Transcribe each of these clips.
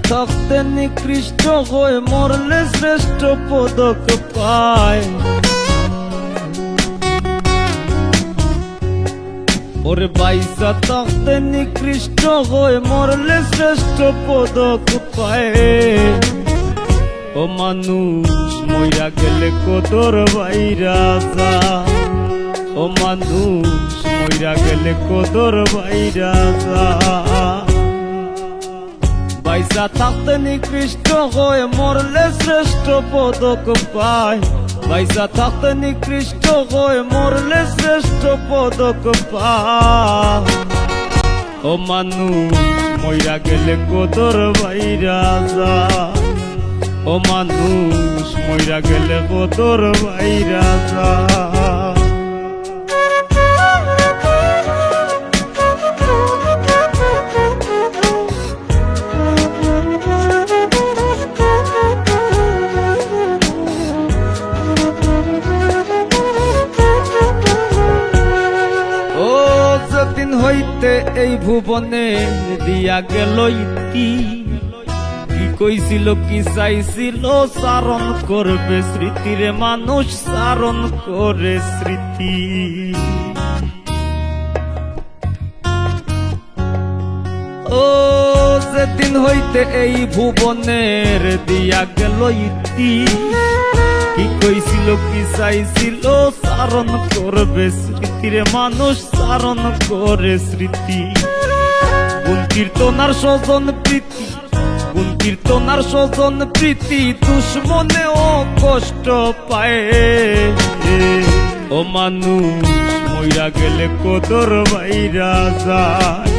থাকতে নিকৃষ্ট হয়ে মরলে শ্রেষ্ঠ পদক পায়। ওরে বাইসা থাকতে নিকৃষ্ট হয়ে মরলে শ্রেষ্ঠ পদক পায়। ও মানুষ মইরা গেলে কদর বাইরা যায়, ও মানুষ মইরা গেলে কদর বাইরা যায়। বাইসা থাকতে নিকৃষ্ট হয়ে মরলে শ্রেষ্ঠ পদক পায়। বাইসা থাকতে নিকৃষ্ট হয়ে মরলে শ্রেষ্ঠ পদক পায়। ও মানুষ মইরা গেলে কদর বাইরা যায়, ও মানুষ মইরা গেলে কদর বাইরা যায়। দিন হইতে এই ভুবনে দিয়া গেল ইতি, কি কইছিল কি চাইছিল চারণ করবে স্মৃতিরে মানুষ চারণ করে স্মৃতি। ও যেদিন হইতে এই ভুবনের দিয়া গেল ইতি, কি কইছিল কি চাইছিল চারণ করবে স্মৃতিরে মানুষ চারণ করে স্মৃতি। গুণ কীর্তনার স্বজন প্রীতি, গুণ কীর্তনার স্বজন প্রীতি দুশ্মনেও কষ্ট পায়। ও মানুষ মইরা গেলে কদর বাইরা যায়,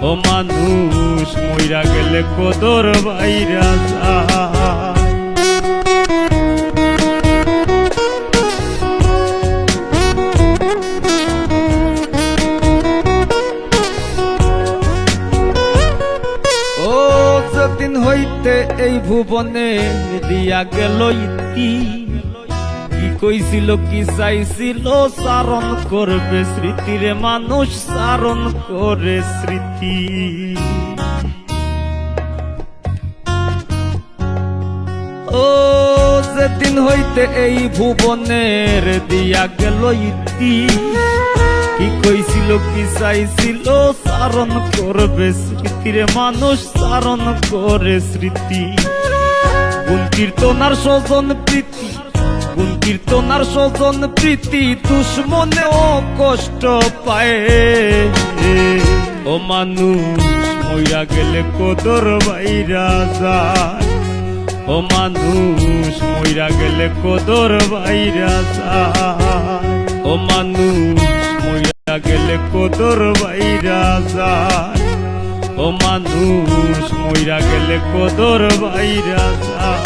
ও মানুষ মইরা গেলে কদর বাইরা যায়। দিন হইতে এই ভুবনে দিয়া গেল ইতি, কি কইছিল কি চাইছিল চারণ করবে স্মৃতিরে মানুষ চারণ করে স্মৃতি। ও যেদিন হইতে এই ভুবনের দিয়া গেল ইতি, কি কইছিল কি চাইছিল চারণ করবে স্মৃতিরে মানুষ চারণ করে স্মৃতি। গুণ কীর্তনার স্বজন প্রীতি, গুণ কীর্তনার স্বজন প্রীতি দুশ্মনেও কষ্ট পায়। ও মানুষ মইরা গেলে কদর বাইরা যায়, ও মানুষ মইরা গেলে কদর বাইরা যায়। ও মানুষ মইরা গেলে কদর বাইরা যায়, ও মানুষ মইরা গেলে কদর বাইরা যায়।